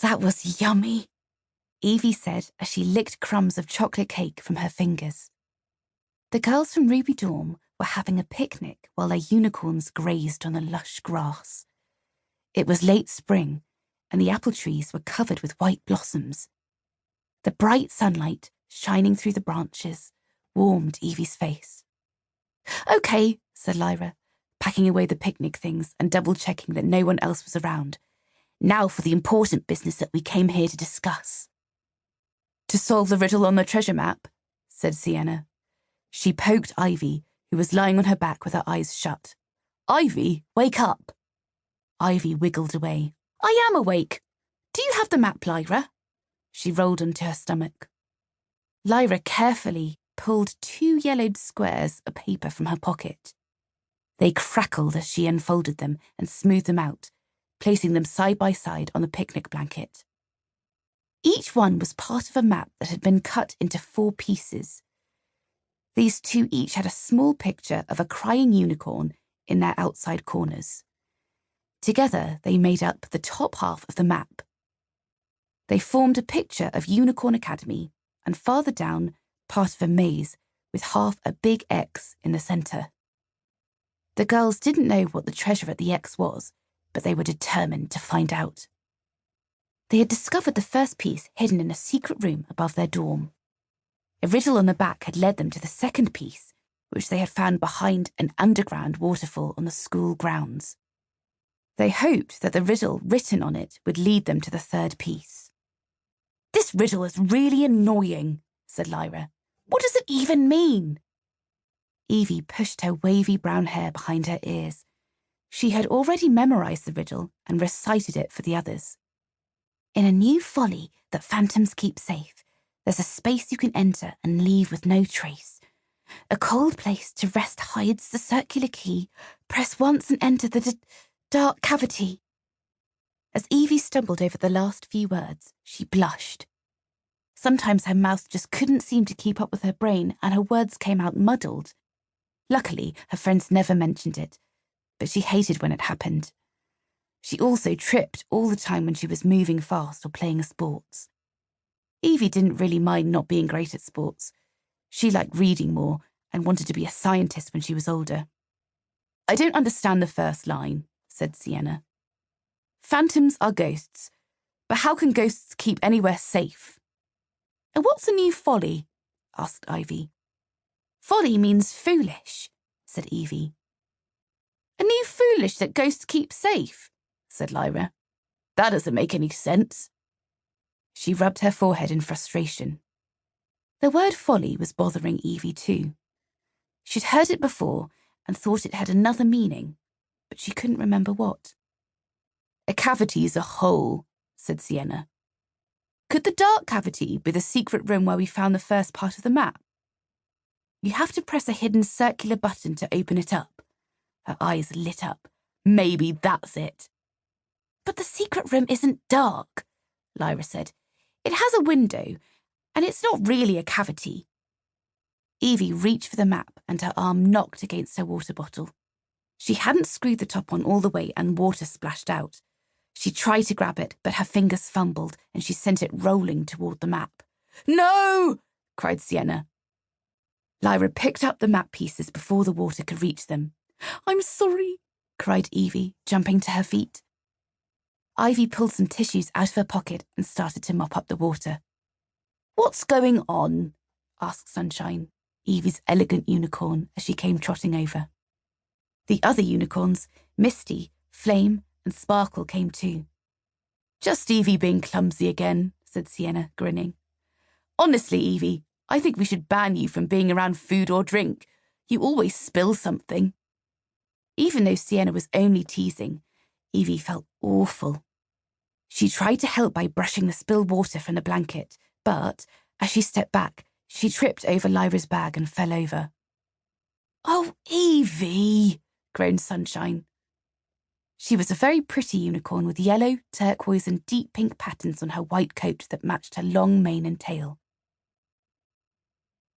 That was yummy, Evie said as she licked crumbs of chocolate cake from her fingers. The girls from Ruby Dorm were having a picnic while their unicorns grazed on the lush grass. It was late spring, and the apple trees were covered with white blossoms. The bright sunlight, shining through the branches, warmed Evie's face. "Okay," said Lyra, packing away the picnic things and double-checking that no one else was around. "Now for the important business that we came here to discuss." "To solve the riddle on the treasure map," said Sienna. She poked Ivy, who was lying on her back with her eyes shut. "Ivy, wake up!" Ivy wiggled away. "I am awake. Do you have the map, Lyra?" She rolled onto her stomach. Lyra carefully pulled 2 yellowed squares of paper from her pocket. They crackled as she unfolded them and smoothed them out, placing them side by side on the picnic blanket. Each one was part of a map that had been cut into 4 pieces. These 2 each had a small picture of a crying unicorn in their outside corners. Together, they made up the top half of the map. They formed a picture of Unicorn Academy, and farther down, part of a maze with half a big X in the centre. The girls didn't know what the treasure at the X was, but they were determined to find out. They had discovered the first piece hidden in a secret room above their dorm. A riddle on the back had led them to the second piece, which they had found behind an underground waterfall on the school grounds. They hoped that the riddle written on it would lead them to the third piece. "This riddle is really annoying," said Lyra. "What does it even mean?" Evie pushed her wavy brown hair behind her ears. She had already memorized the riddle and recited it for the others. "In a new folly that phantoms keep safe, there's a space you can enter and leave with no trace. A cold place to rest hides the circular key. Press once and enter the dark cavity." As Evie stumbled over the last few words, she blushed. Sometimes her mouth just couldn't seem to keep up with her brain and her words came out muddled. Luckily, her friends never mentioned it, but she hated when it happened. She also tripped all the time when she was moving fast or playing sports. Evie didn't really mind not being great at sports. She liked reading more and wanted to be a scientist when she was older. "I don't understand the first line," said Sienna. "Phantoms are ghosts, but how can ghosts keep anywhere safe?" "And what's a new folly?" asked Ivy. "Folly means foolish," said Evie. "A new foolish that ghosts keep safe," said Lyra. "That doesn't make any sense." She rubbed her forehead in frustration. The word folly was bothering Evie too. She'd heard it before and thought it had another meaning, but she couldn't remember what. "A cavity is a hole," said Sienna. "Could the dark cavity be the secret room where we found the first part of the map?" "You have to press a hidden circular button to open it up." Her eyes lit up. "Maybe that's it." "But the secret room isn't dark," Lyra said. "It has a window, and it's not really a cavity." Evie reached for the map and her arm knocked against her water bottle. She hadn't screwed the top on all the way and water splashed out. She tried to grab it, but her fingers fumbled and she sent it rolling toward the map. "No!" cried Sienna. Lyra picked up the map pieces before the water could reach them. "I'm sorry," cried Evie, jumping to her feet. Ivy pulled some tissues out of her pocket and started to mop up the water. "What's going on?" asked Sunshine, Evie's elegant unicorn, as she came trotting over. The other unicorns, Misty, Flame, and Sparkle, came too. "Just Evie being clumsy again," said Sienna, grinning. "Honestly, Evie, I think we should ban you from being around food or drink. You always spill something." Even though Sienna was only teasing, Evie felt awful. She tried to help by brushing the spilled water from the blanket, but, as she stepped back, she tripped over Lyra's bag and fell over. "Oh, Evie!" groaned Sunshine. She was a very pretty unicorn with yellow, turquoise and deep pink patterns on her white coat that matched her long mane and tail.